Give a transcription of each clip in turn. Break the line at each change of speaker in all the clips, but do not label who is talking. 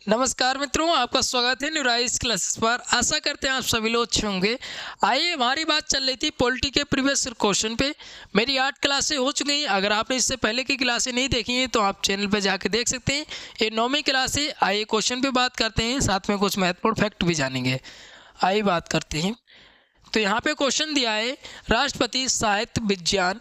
नमस्कार मित्रों, आपका स्वागत है न्यूराइज क्लासेस पर। आशा करते हैं आप सभी लोग अच्छे होंगे। आइए, हमारी बात चल रही थी पॉलिटी के प्रीवियस क्वेश्चन पे। मेरी 8 क्लासें हो चुकी हैं। अगर आपने इससे पहले की क्लासें नहीं देखी हैं तो आप चैनल पर जाकर देख सकते हैं। ये 9वीं क्लास है। आइए क्वेश्चन पे बात करते हैं, साथ में कुछ महत्वपूर्ण फैक्ट भी जानेंगे। आइए बात करते हैं। तो यहाँ पे क्वेश्चन दिया है, राष्ट्रपति साहित्य, विज्ञान,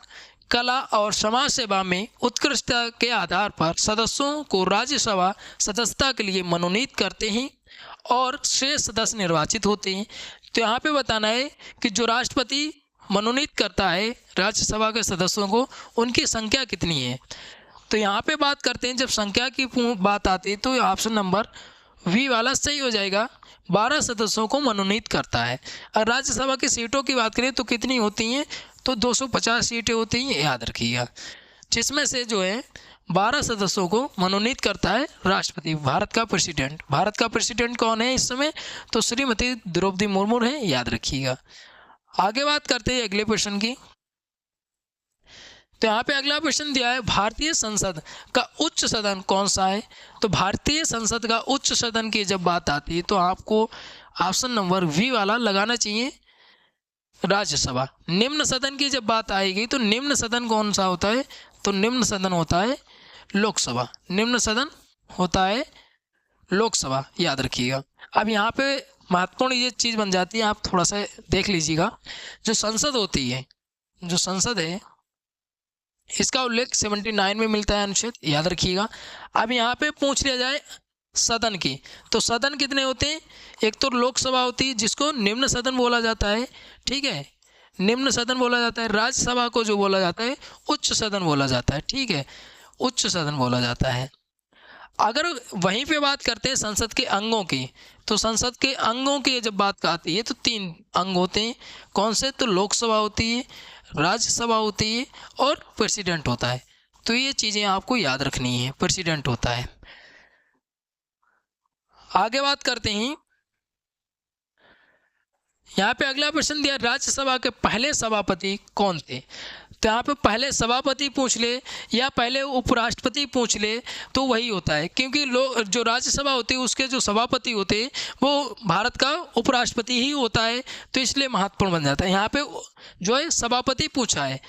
कला और समाज सेवा में उत्कृष्टता के आधार पर सदस्यों को राज्यसभा सदस्यता के लिए मनोनीत करते हैं और श्रेष्ठ सदस्य निर्वाचित होते हैं। तो यहाँ पे बताना है कि जो राष्ट्रपति मनोनीत करता है राज्यसभा के सदस्यों को, उनकी संख्या कितनी है। तो यहाँ पे बात करते हैं, जब संख्या की बात आती है तो ऑप्शन नंबर वी वाला सही हो जाएगा। 12 सदस्यों को मनोनीत करता है। और राज्यसभा की सीटों की बात करें तो कितनी होती हैं, तो 250 सीटें होती हैं, याद रखिएगा। जिसमें से जो है 12 सदस्यों को मनोनीत करता है राष्ट्रपति, भारत का प्रेसिडेंट। भारत का प्रेसिडेंट कौन है इस समय, तो श्रीमती द्रौपदी मुर्मू है, याद रखिएगा। आगे बात करते हैं अगले प्रश्न की। तो यहाँ पे अगला प्रश्न दिया है, भारतीय संसद का उच्च सदन कौन सा है। तो भारतीय संसद का उच्च सदन की जब बात आती है तो आपको ऑप्शन नंबर वी वाला लगाना चाहिए, राज्यसभा। निम्न सदन की जब बात आएगी तो निम्न सदन कौन सा होता है, तो निम्न सदन होता है लोकसभा। निम्न सदन होता है लोकसभा, याद रखिएगा। अब यहाँ पे महत्वपूर्ण ये चीज़ बन जाती है, आप थोड़ा सा देख लीजिएगा। जो संसद होती है, जो संसद है, इसका उल्लेख 79 में मिलता है अनुच्छेद, याद रखिएगा। अब यहाँ पे पूछ लिया जाए सदन की, तो सदन कितने होते हैं। एक तो लोकसभा होती है जिसको निम्न सदन बोला जाता है, ठीक है, निम्न सदन बोला जाता है। राज्यसभा को जो बोला जाता है उच्च सदन बोला जाता है, ठीक है, उच्च सदन बोला जाता है। अगर वहीं पे बात करते हैं संसद के अंगों की, तो संसद के अंगों की जब बात आती है तो 3 अंग होते हैं। कौन से, तो लोकसभा होती है, राज्यसभा होती है और प्रेसिडेंट होता है। तो ये चीज़ें आपको याद रखनी है, प्रेसिडेंट होता है। आगे बात करते हैं। यहाँ पे अगला प्रश्न दिया, राज्यसभा के पहले सभापति कौन थे। तो यहाँ पे पहले सभापति पूछ ले या पहले उपराष्ट्रपति पूछ ले तो वही होता है, क्योंकि लोग जो राज्यसभा होती है उसके जो सभापति होते हैं वो भारत का उपराष्ट्रपति ही होता है, तो इसलिए महत्वपूर्ण बन जाता है। यहाँ पे जो है सभापति पूछा है।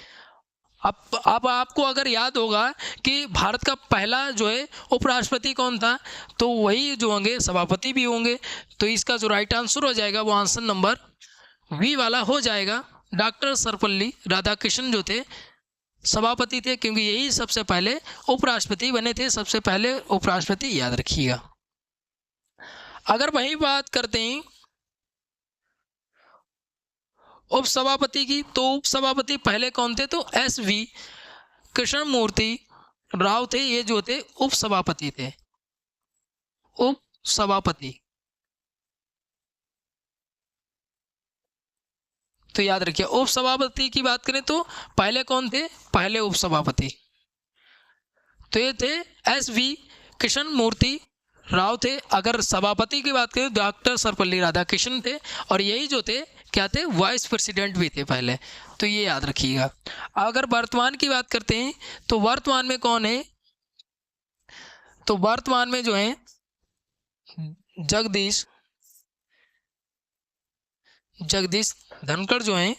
अब आपको अगर याद होगा कि भारत का पहला जो है उपराष्ट्रपति कौन था, तो वही जो होंगे सभापति भी होंगे। तो इसका जो राइट आंसर हो जाएगा वो आंसर नंबर वी वाला हो जाएगा। डॉक्टर सर्वपल्ली राधाकृष्णन जो थे सभापति थे, क्योंकि यही सबसे पहले उपराष्ट्रपति बने थे, सबसे पहले उपराष्ट्रपति, याद रखिएगा। अगर वही बात करते हैं उपसभापति की, तो उपसभापति पहले कौन थे, तो SV कृष्णमूर्ति राव थे, ये जो थे उपसभापति थे, उपसभापति। तो याद रखिए, उपसभापति की बात करें तो पहले कौन थे, पहले उपसभापति तो ये थे SV कृष्णमूर्ति राव थे। अगर सभापति की बात करें डॉक्टर सर्वपल्ली राधाकृष्णन थे, और यही जो थे क्या थे, वाइस प्रेसिडेंट भी थे पहले, तो ये याद रखिएगा। अगर वर्तमान की बात करते हैं तो वर्तमान में कौन है, तो वर्तमान में जो है जगदीश धनखड़ जो हैं,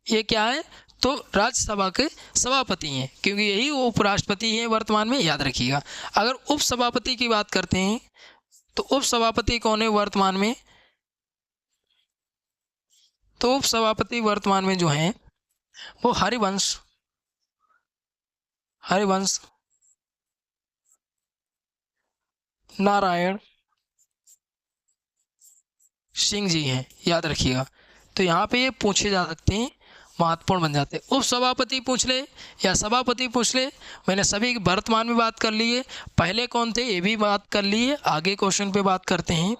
ये क्या है, तो राज्यसभा के सभापति हैं, क्योंकि यही उपराष्ट्रपति हैं वर्तमान में, याद रखिएगा। अगर उपसभापति की बात करते हैं तो उपसभापति कौन है वर्तमान में, तो उपसभापति वर्तमान में जो हैं वो हरिवंश नारायण सिंह जी हैं, याद रखिएगा। तो यहाँ पे ये पूछे जा सकते हैं, महत्वपूर्ण बन जाते हैं। उपसभापति पूछ ले या सभापति पूछ ले, मैंने सभी वर्तमान में बात कर ली है, पहले कौन थे ये भी बात कर ली है। आगे क्वेश्चन पे बात करते हैं।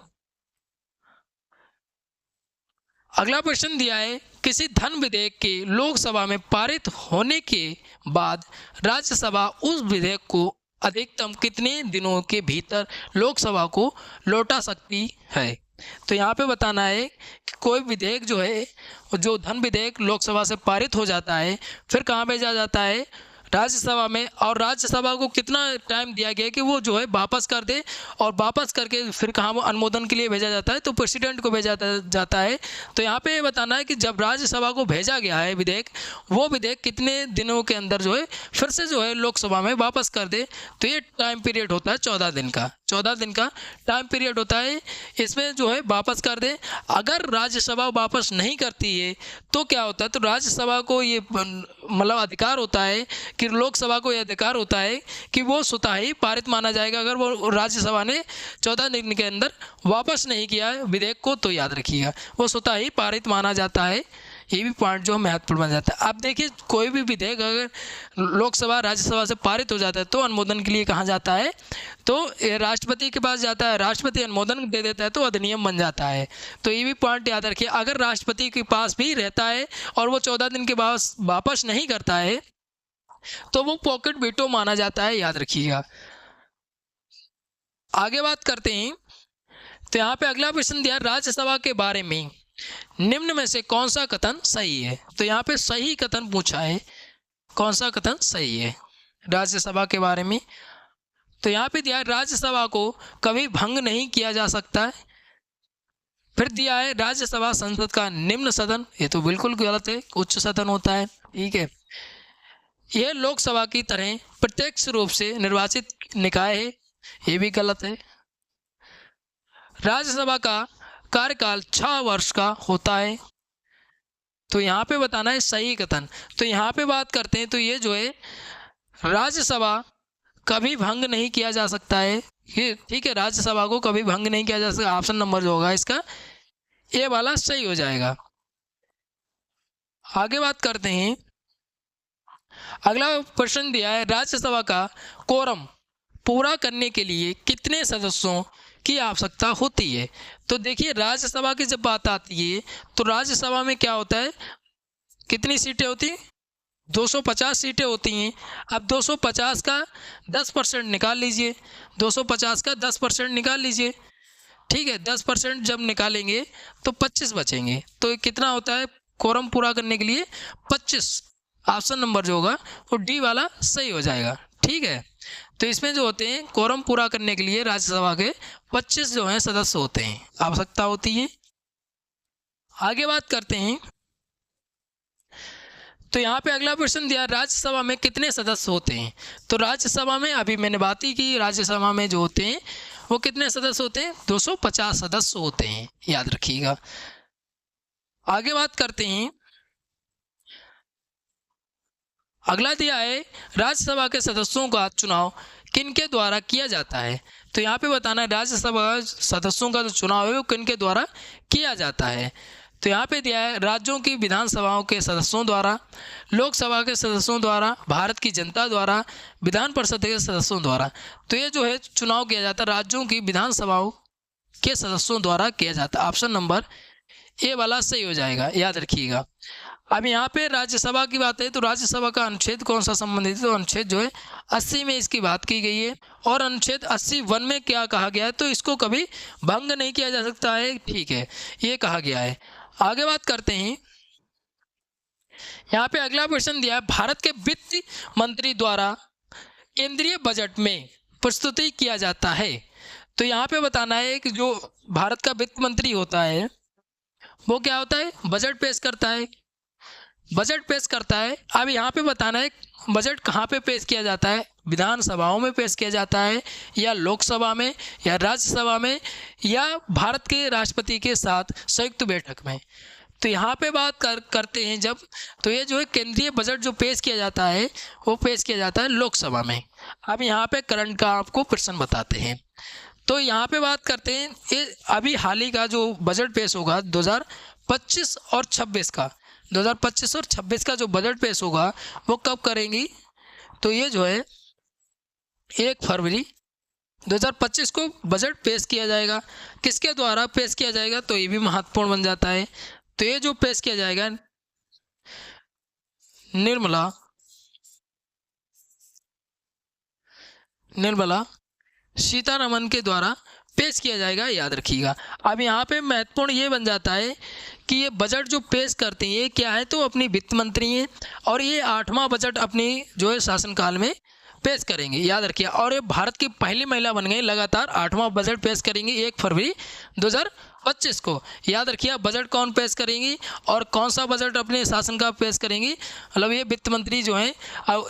अगला प्रश्न दिया है, किसी धन विधेयक के लोकसभा में पारित होने के बाद राज्यसभा उस विधेयक को अधिकतम कितने दिनों के भीतर लोकसभा को लौटा सकती है। तो यहाँ पे बताना है कि कोई विधेयक जो है, जो धन विधेयक लोकसभा से पारित हो जाता है, फिर कहाँ भेजा जाता है, राज्यसभा में, और राज्यसभा को कितना टाइम दिया गया कि वो जो है वापस कर दे, और वापस करके फिर कहाँ वो अनुमोदन के लिए भेजा जाता है, तो प्रेसिडेंट को भेजा जाता है। तो यहाँ पे बताना है कि जब राज्यसभा को भेजा गया है विधेयक, वो विधेयक कितने दिनों के अंदर जो है फिर से जो है लोकसभा में वापस कर दे। तो ये टाइम पीरियड होता है 14 दिन का, 14 दिन का टाइम पीरियड होता है। इसमें जो है वापस कर दे। अगर राज्यसभा वापस नहीं करती है तो क्या होता है, तो राज्यसभा को ये मतलब अधिकार होता है कि लोकसभा को ये अधिकार होता है कि वो स्वतः ही पारित माना जाएगा अगर वो राज्यसभा ने 14 दिन के अंदर वापस नहीं किया है विधेयक को, तो याद रखिएगा वो स्वतः ही पारित माना जाता है। ये भी पॉइंट जो महत्वपूर्ण बन जाता है। अब देखिए कोई भी विधेयक अगर लोकसभा राज्यसभा से पारित हो जाता है तो अनुमोदन के लिए कहाँ जाता है, तो राष्ट्रपति के पास जाता है। राष्ट्रपति अनुमोदन दे देता है तो अधिनियम बन जाता है। तो ये भी पॉइंट याद रखिए, अगर राष्ट्रपति के पास भी रहता है और वो 14 दिन के बाद वापस नहीं करता है तो वो पॉकेट वीटो माना जाता है, याद रखिएगा। आगे बात करते हैं। तो यहाँ पे अगला प्रश्न दिया राज्यसभा के बारे में निम्न में से कौन सा कथन सही है। तो यहाँ पे सही कथन पूछा है, कौन सा कथन सही है राज्यसभा के बारे में। तो यहाँ पे दिया है राज्यसभा को कभी भंग नहीं किया जा सकता है। फिर दिया है राज्यसभा संसद का निम्न सदन, ये तो बिल्कुल गलत है, उच्च सदन होता है, ठीक है। यह लोकसभा की तरह प्रत्यक्ष रूप से निर्वाचित निकाय है, ये भी गलत है। राज्यसभा का कार्यकाल 6 वर्ष का होता है। तो यहाँ पे बताना है सही कथन। तो यहाँ पे बात करते हैं तो ये जो है राज्यसभा कभी भंग नहीं किया जा सकता है, ये ठीक है, राज्यसभा को कभी भंग नहीं किया जा सकता। ऑप्शन नंबर जो होगा इसका ए वाला सही हो जाएगा। आगे बात करते हैं। अगला प्रश्न दिया है राज्यसभा का कोरम पूरा करने के लिए कितने सदस्यों की आवश्यकता होती है। तो देखिए राज्यसभा की जब बात आती है तो राज्यसभा में क्या होता है, कितनी सीटें होती हैं, 250 सीटें होती हैं। अब 250 का 10% निकाल लीजिए, 250 का 10% निकाल लीजिए, ठीक है। 10% जब निकालेंगे तो 25 बचेंगे। तो कितना होता है कोरम पूरा करने के लिए 25। ऑप्शन नंबर जो होगा वो डी वाला सही हो जाएगा, ठीक है। तो इसमें जो होते हैं कोरम पूरा करने के लिए राज्यसभा के 25 जो हैं सदस्य होते हैं, आवश्यकता होती है। आगे बात करते हैं। तो यहाँ पे अगला प्रश्न दिया राज्यसभा में कितने सदस्य होते हैं। तो राज्यसभा में अभी मैंने बात ही की, राज्यसभा में जो होते हैं वो कितने सदस्य होते हैं, 250 सदस्य होते हैं, याद रखिएगा। आगे बात करते हैं। अगला दिया है राज्यसभा के सदस्यों का चुनाव किनके द्वारा किया जाता है। तो यहाँ पे बताना है राज्यसभा सदस्यों का जो चुनाव है वो किनके द्वारा किया जाता है। तो यहाँ पे दिया है राज्यों की विधानसभाओं के सदस्यों द्वारा, लोकसभा के सदस्यों द्वारा, भारत की जनता द्वारा, विधान परिषद के सदस्यों द्वारा। तो ये जो है चुनाव किया जाता है राज्यों की विधानसभाओं के सदस्यों द्वारा किया जाता है। ऑप्शन नंबर ए वाला सही हो जाएगा, याद रखिएगा। अब यहाँ पे राज्यसभा की बात है तो राज्यसभा का अनुच्छेद कौन सा संबंधित है, तो अनुच्छेद जो है 80 में इसकी बात की गई है। और अनुच्छेद 80(1) में क्या कहा गया है, तो इसको कभी भंग नहीं किया जा सकता है, ठीक है, ये कहा गया है। आगे बात करते हैं। यहाँ पे अगला प्रश्न दिया है भारत के वित्त मंत्री द्वारा केंद्रीय बजट में प्रस्तुति किया जाता है। तो यहाँ पे बताना है कि जो भारत का वित्त मंत्री होता है वो क्या होता है, बजट पेश करता है, बजट पेश करता है। अब यहाँ पे बताना है बजट कहाँ पे पेश किया जाता है, विधानसभाओं में पेश किया जाता है या लोकसभा में या राज्यसभा में या भारत के राष्ट्रपति के साथ संयुक्त बैठक में। तो यहाँ पे बात करते हैं जब, तो ये जो है केंद्रीय बजट जो पेश किया जाता है वो पेश किया जाता है लोकसभा में। अब यहाँ पे करंट का आपको प्रश्न बताते हैं। तो यहाँ पे बात करते हैं ये अभी हाल ही का जो बजट पेश होगा 2025 और 26 का, 2025 और 26 का जो बजट पेश होगा वो कब करेंगी, तो ये जो है 1 फरवरी 2025 को बजट पेश किया जाएगा। किसके द्वारा पेश किया जाएगा, तो ये भी महत्वपूर्ण बन जाता है। तो ये जो पेश किया जाएगा निर्मला सीतारमन के द्वारा पेश किया जाएगा, याद रखिएगा। अब यहाँ पे महत्वपूर्ण ये बन जाता है कि ये बजट जो पेश करते हैं ये क्या है, तो अपनी वित्त मंत्री हैं और ये 8वां बजट अपनी जो है शासनकाल में पेश करेंगे, याद रखिए। और ये भारत की पहली महिला बन गई, लगातार 8वां बजट पेश करेंगी 1 फरवरी 2025 को, याद रखिए। बजट कौन पेश करेंगी और कौन सा बजट अपने शासन का पेश करेंगी, मतलब ये वित्त मंत्री जो हैं,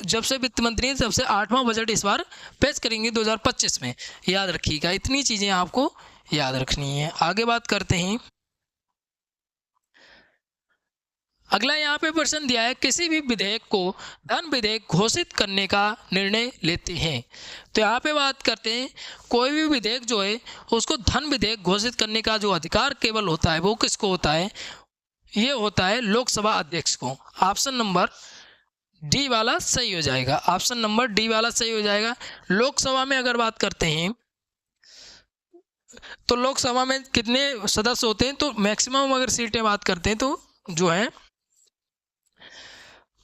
जब से वित्त मंत्री हैं तब से 8वां बजट इस बार पेश करेंगे 2025 में, याद रखिएगा। इतनी चीज़ें आपको याद रखनी है। आगे बात करते हैं। अगला यहाँ पे प्रश्न दिया है, किसी भी विधेयक को धन विधेयक घोषित करने का निर्णय लेते हैं। तो यहाँ पे बात करते हैं, कोई भी विधेयक जो है उसको धन विधेयक घोषित करने का जो अधिकार केवल होता है वो किसको होता है, ये होता है लोकसभा अध्यक्ष को। ऑप्शन नंबर डी वाला सही हो जाएगा, ऑप्शन नंबर डी वाला सही हो जाएगा। लोकसभा में अगर बात करते हैं तो लोकसभा में कितने सदस्य होते हैं, तो मैक्सिमम अगर सीटें बात करते हैं तो जो है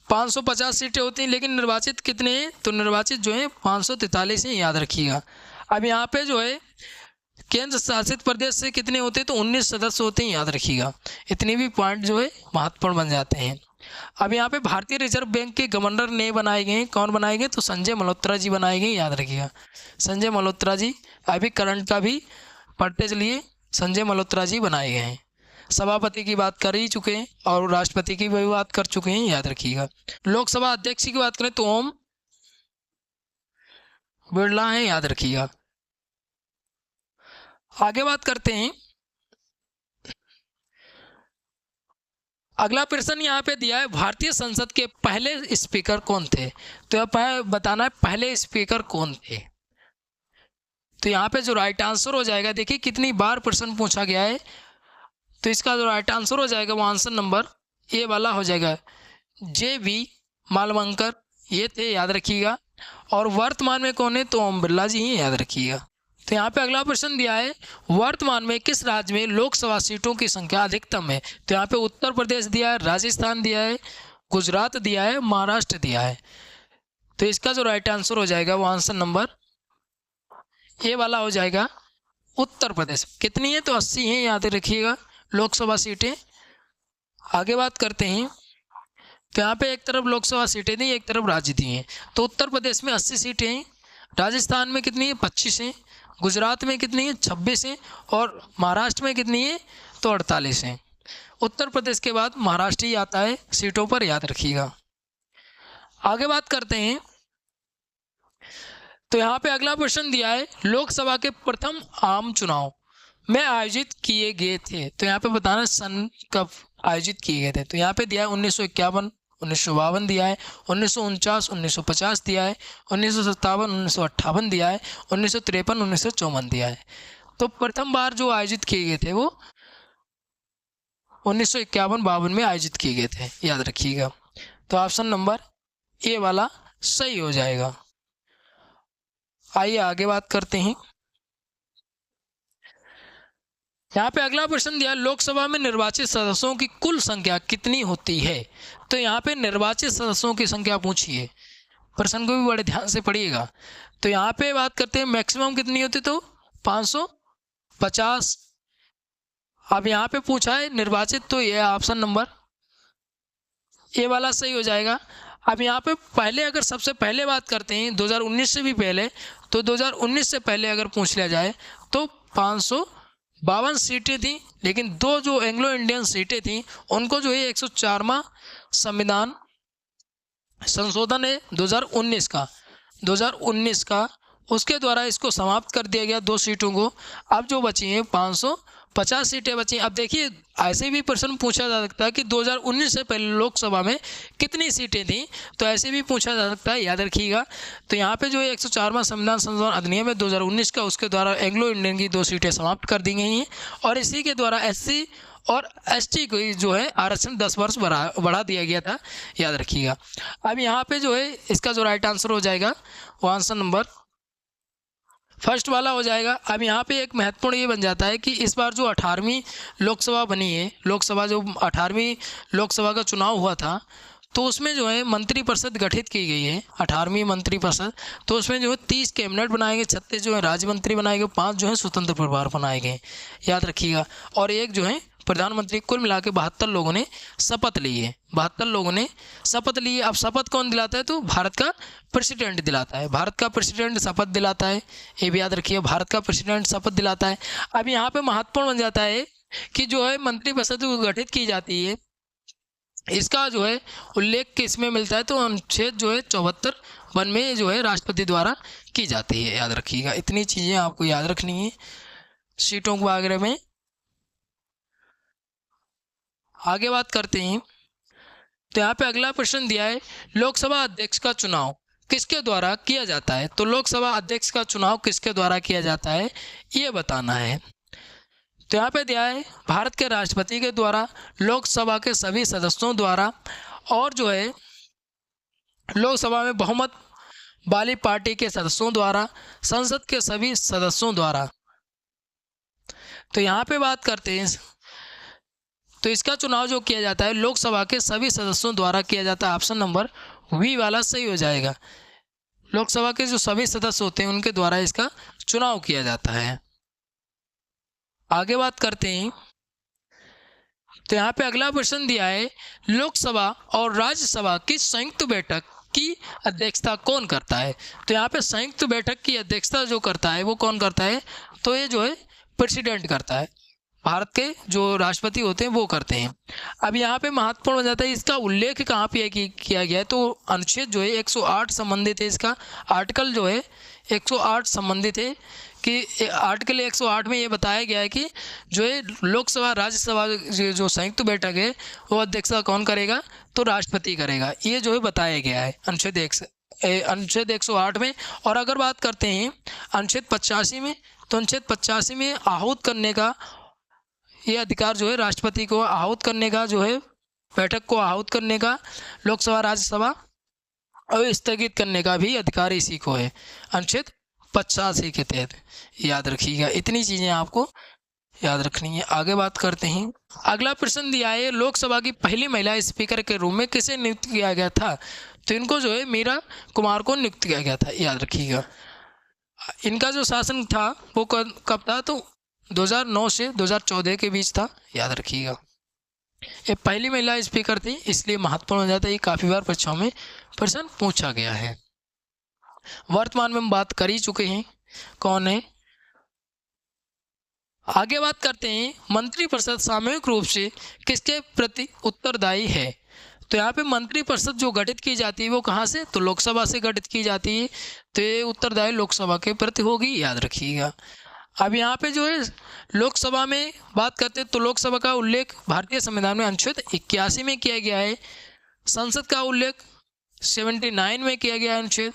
550 सीटें होती हैं, लेकिन निर्वाचित कितने हैं, तो निर्वाचित जो है 543 हैं, याद रखिएगा। अब यहाँ पे जो है केंद्र शासित प्रदेश से कितने होते हैं, तो 19 सदस्य होते हैं, याद रखिएगा। इतने भी पॉइंट जो है महत्वपूर्ण बन जाते हैं। अब यहाँ पे भारतीय रिजर्व बैंक के गवर्नर नए बनाए गए हैं, कौन बनाए गए, तो संजय मल्होत्रा जी बनाए गए, याद रखिएगा। संजय मल्होत्रा जी, अभी करंट का भी पढ़ते चलिए, संजय मल्होत्रा जी बनाए गए हैं। सभापति की बात कर ही चुके हैं और राष्ट्रपति की भी बात कर चुके हैं, याद रखिएगा। लोकसभा अध्यक्ष की बात करें तो ओम बिरला है, याद रखिएगा। आगे बात करते हैं। अगला प्रश्न यहाँ पे दिया है, भारतीय संसद के पहले स्पीकर कौन थे, तो यहाँ बताना है पहले स्पीकर कौन थे। तो यहाँ पे जो राइट आंसर हो जाएगा, देखिए कितनी बार प्रश्न पूछा गया है, तो इसका जो राइट आंसर हो जाएगा वो आंसर नंबर ए वाला हो जाएगा, जे.बी. मालवंकर, ये थे, याद रखिएगा। और वर्तमान में कौन है, तो ओम बिरला जी हैं, याद रखिएगा। तो यहाँ पे अगला प्रश्न दिया है, वर्तमान में किस राज्य में लोकसभा सीटों की संख्या अधिकतम है, तो यहाँ पे उत्तर प्रदेश दिया है, राजस्थान दिया है, गुजरात दिया है, महाराष्ट्र दिया है। तो इसका जो राइट आंसर हो जाएगा वो आंसर नंबर ए वाला हो जाएगा, उत्तर प्रदेश। कितनी है, तो 80 हैं, याद रखिएगा लोकसभा सीटें। आगे बात करते हैं। तो यहाँ पे एक तरफ लोकसभा सीटें दी, एक तरफ राज्य दी हैं। तो उत्तर प्रदेश में 80 सीटें हैं, राजस्थान में कितनी है, 25 हैं, गुजरात में कितनी है, 26 हैं, और महाराष्ट्र में कितनी है, तो 48 हैं। उत्तर प्रदेश के बाद महाराष्ट्र ही आता है सीटों पर, याद रखिएगा। आगे बात करते हैं। तो यहाँ पे अगला प्रश्न दिया है, लोकसभा के प्रथम आम चुनाव में आयोजित किए गए थे। तो यहाँ पे बताना सन कब आयोजित किए गए थे। तो यहाँ पे दिया है 1951, 1952 दिया है, 1949, 1950 दिया है, 1957, 1958 दिया है, 1953, 1954 दिया है। तो प्रथम बार जो आयोजित किए गए थे वो 1951-52 में आयोजित किए गए थे, याद रखिएगा। तो ऑप्शन नंबर ए वाला सही हो जाएगा। आइए आगे बात करते हैं। यहाँ पे अगला प्रश्न दिया, लोकसभा में निर्वाचित सदस्यों की कुल संख्या कितनी होती है। तो यहाँ पे निर्वाचित सदस्यों की संख्या पूछी है, प्रश्न को भी बड़े ध्यान से पढ़िएगा। तो यहाँ पे बात करते हैं मैक्सिमम कितनी होती, तो 550। अब यहाँ पे पूछा है निर्वाचित, तो ये ऑप्शन नंबर ए वाला सही हो जाएगा। अब यहाँ पे पहले अगर सबसे पहले बात करते हैं 2019 से भी पहले, तो 2019 से पहले अगर पूछ लिया जाए तो 552 सीटें थी, लेकिन दो जो एंग्लो इंडियन सीटें थी उनको जो है 104वां संविधान संशोधन है 2019 का उसके द्वारा इसको समाप्त कर दिया गया 2 सीटों को। अब जो बची हैं 550 सीटें बची। अब देखिए ऐसे भी प्रश्न पूछा जा सकता है कि 2019 से पहले लोकसभा में कितनी सीटें थीं, तो ऐसे भी पूछा जा सकता है, याद रखिएगा। तो यहाँ पे जो है 104वां संविधान संशोधन अधिनियम है 2019 का, उसके द्वारा एंग्लो इंडियन की 2 सीटें समाप्त कर दी गई हैं और इसी के द्वारा SC और ST को जो है आरक्षण 10 वर्ष बढ़ा दिया गया था, याद रखिएगा। अब यहाँ पे जो है इसका जो राइट आंसर हो जाएगा वो आंसर नंबर फर्स्ट वाला हो जाएगा। अब यहाँ पे एक महत्वपूर्ण ये बन जाता है कि इस बार जो 18वीं लोकसभा बनी है, लोकसभा जो 18वीं लोकसभा का चुनाव हुआ था, तो उसमें जो है मंत्रिपरिषद गठित की गई है, 18वीं मंत्रिपरिषद। तो उसमें जो है 30 कैबिनेट बनाए गए, 36 जो है राज्य मंत्री बनाए गए, 5 जो है स्वतंत्र प्रभार बनाए गए, याद रखिएगा। और एक जो है प्रधानमंत्री। कुल मिला के 72 लोगों ने शपथ ली है, 72 लोगों ने शपथ ली है। अब शपथ कौन दिलाता है? तो भारत का प्रेसिडेंट दिलाता है, भारत का प्रेसिडेंट शपथ दिलाता है, ये भी याद रखिए, भारत का प्रेसिडेंट शपथ दिलाता है। अब यहाँ पे महत्वपूर्ण बन जाता है कि जो है मंत्रिपरिषद गठित की जाती है, इसका जो है उल्लेख किस में मिलता है? तो अनुच्छेद जो है 74 में जो है राष्ट्रपति द्वारा की जाती है, याद रखिएगा। इतनी चीज़ें आपको याद रखनी है सीटों के बारे में। आगे बात करते हैं, तो यहाँ पे अगला प्रश्न दिया है, लोकसभा अध्यक्ष का चुनाव किसके द्वारा किया जाता है? तो लोकसभा अध्यक्ष का चुनाव किसके द्वारा किया जाता है, ये बताना है। तो यहाँ पे दिया है भारत के राष्ट्रपति के द्वारा, लोकसभा के सभी सदस्यों द्वारा, और जो है लोकसभा में बहुमत वाली पार्टी के सदस्यों द्वारा, संसद के सभी सदस्यों द्वारा। तो यहाँ पे बात करते हैं, तो इसका चुनाव जो किया जाता है लोकसभा के सभी सदस्यों द्वारा किया जाता है। ऑप्शन नंबर वी वाला सही हो जाएगा। लोकसभा के जो सभी सदस्य होते हैं उनके द्वारा इसका चुनाव किया जाता है। आगे बात करते हैं, तो यहाँ पे अगला प्रश्न दिया है, लोकसभा और राज्यसभा की संयुक्त बैठक की अध्यक्षता कौन करता है? तो यहाँ पे संयुक्त बैठक की अध्यक्षता जो करता है वो कौन करता है? तो ये जो है प्रेसिडेंट करता है, भारत के जो राष्ट्रपति होते हैं वो करते हैं। अब यहाँ पे महत्वपूर्ण हो जाता है, इसका उल्लेख कहाँ पे किया गया है? तो अनुच्छेद जो है 108 संबंधित है, इसका आर्टिकल जो है 108 संबंधित है कि आर्टिकल 108 में ये बताया गया है कि जो है लोकसभा राज्यसभा जो संयुक्त बैठक है वो अध्यक्षता कौन करेगा? तो राष्ट्रपति करेगा, ये जो है बताया गया है अनुच्छेद 108 में। और अगर बात करते हैं अनुच्छेद 85 में, तो अनुच्छेद 85 में आहूत करने का ये अधिकार जो है राष्ट्रपति को आहूत करने का, जो है बैठक को आहूत करने का, लोकसभा राज्यसभा और स्थगित करने का भी अधिकार इसी को है, अनुच्छेद 85 के तहत, याद रखिएगा। इतनी चीज़ें आपको याद रखनी है। आगे बात करते हैं, अगला प्रश्न दिया है, लोकसभा की पहली महिला स्पीकर के रूप में किसे नियुक्त किया गया था? तो इनको जो है मीरा कुमार को नियुक्त किया गया था, याद रखिएगा। इनका जो शासन था वो कब था? तो 2009 से 2014 के बीच था, याद रखिएगा। ये पहली महिला स्पीकर थी, इसलिए महत्वपूर्ण हो जाता है, ये काफ़ी बार परीक्षाओं में प्रश्न पूछा गया है। वर्तमान में हम बात कर ही चुके हैं कौन है। आगे बात करते हैं, मंत्रिपरिषद सामूहिक रूप से किसके प्रति उत्तरदायी है? तो यहाँ पे मंत्रिपरिषद जो गठित की जाती है वो कहाँ से? तो लोकसभा से गठित की जाती है, तो ये उत्तरदायी लोकसभा के प्रति होगी, याद रखिएगा। अब यहाँ पे जो है लोकसभा में बात करते हैं, तो लोकसभा का उल्लेख भारतीय संविधान में अनुच्छेद 81 में किया गया है, संसद का उल्लेख 79 में किया गया है अनुच्छेद।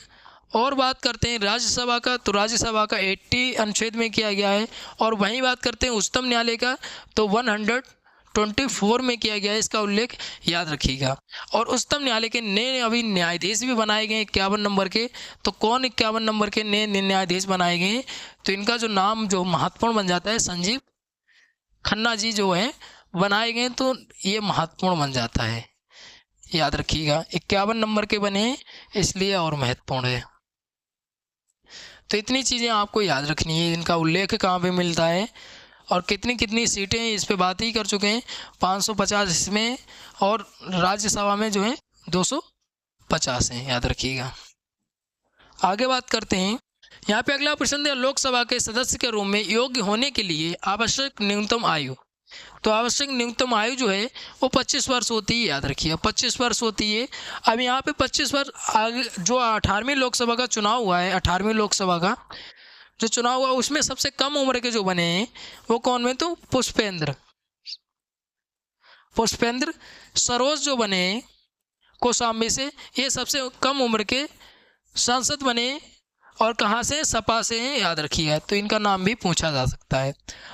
और बात करते हैं राज्यसभा का, तो राज्यसभा का 80 अनुच्छेद में किया गया है। और वहीं बात करते हैं उच्चतम न्यायालय का, तो 124 में किया गया है इसका उल्लेख, याद रखिएगा। और उच्चतम न्यायालय के नए अभी न्यायाधीश भी बनाए गए 51 नंबर के। तो कौन 51 नंबर के नए न्यायाधीश बनाए गए हैं? तो इनका जो नाम जो महत्वपूर्ण बन जाता है, संजीव खन्ना जी जो है बनाए गए, तो ये महत्वपूर्ण बन जाता है, याद रखिएगा। 51 नंबर के बने हैं इसलिए और महत्वपूर्ण है। तो इतनी चीज़ें आपको याद रखनी है, इनका उल्लेख कहाँ पे मिलता है और कितनी कितनी सीटें हैं इस पे बात ही कर चुके हैं। 550 इसमें, और राज्यसभा में जो है 250 हैं, याद रखिएगा। आगे बात करते हैं, यहाँ पे अगला प्रश्न है, लोकसभा के सदस्य के रूप में योग्य होने के लिए आवश्यक न्यूनतम आयु। तो आवश्यक न्यूनतम आयु जो है वो 25 वर्ष होती है, याद रखिए, 25 वर्ष होती है। अब यहाँ पे 25 वर्ष आगे जो 18वीं लोकसभा का चुनाव हुआ है, 18वीं लोकसभा का जो चुनाव हुआ उसमें सबसे कम उम्र के जो बने हैं वो कौन में? तो पुष्पेंद्र सरोज जो बने हैं कौशाम्बी से, ये सबसे कम उम्र के सांसद बने, और कहाँ से? सपा से हैं, याद रखिएगा। तो इनका नाम भी पूछा जा सकता है।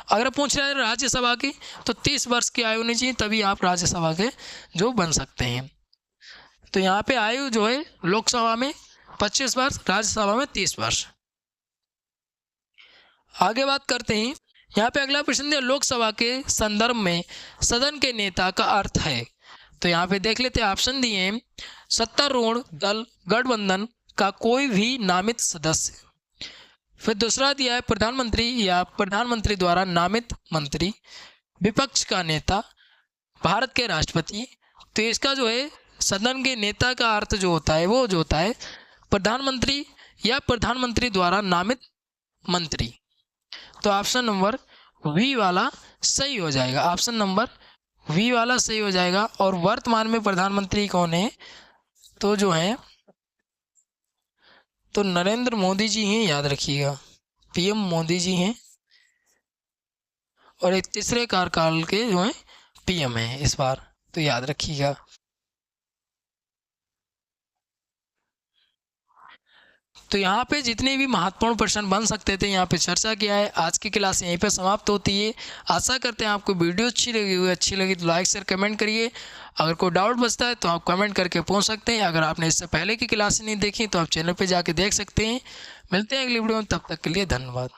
अगर पूछ रहे हैं राज्यसभा की, तो 30 वर्ष की आयु होनी चाहिए, तभी आप राज्यसभा के जो बन सकते हैं। तो यहाँ पे आयु जो है लोकसभा में 25 वर्ष, राज्यसभा में 30 वर्ष। आगे बात करते हैं, यहाँ पे अगला प्रश्न है, लोकसभा के संदर्भ में सदन के नेता का अर्थ है। तो यहाँ पे देख लेते हैं, ऑप्शन दिए हैं, सत्तारूढ़ दल गठबंधन का कोई भी नामित सदस्य। फिर दूसरा दिया है प्रधानमंत्री या प्रधानमंत्री द्वारा नामित मंत्री, विपक्ष का नेता, भारत के राष्ट्रपति। तो इसका जो है सदन के नेता का अर्थ जो होता है वो जो होता है प्रधानमंत्री या प्रधानमंत्री द्वारा नामित मंत्री। तो ऑप्शन नंबर वी वाला सही हो जाएगा, ऑप्शन नंबर वी वाला सही हो जाएगा। और वर्तमान में प्रधानमंत्री कौन है, तो जो है तो नरेंद्र मोदी जी हैं, याद रखिएगा, पीएम मोदी जी हैं। और एक तीसरे कार्यकाल के जो है पीएम हैं इस बार, तो याद रखिएगा। तो यहाँ पे जितने भी महत्वपूर्ण प्रश्न बन सकते थे यहाँ पे चर्चा किया है। आज की क्लास यहीं पे समाप्त होती है। आशा करते हैं आपको वीडियो अच्छी लगी तो लाइक शेयर कमेंट करिए। अगर कोई डाउट बचता है तो आप कमेंट करके पूछ सकते हैं। अगर आपने इससे पहले की क्लास नहीं देखी तो आप चैनल पे जाके देख सकते हैं। मिलते हैं अगली वीडियो में, तब तक के लिए धन्यवाद।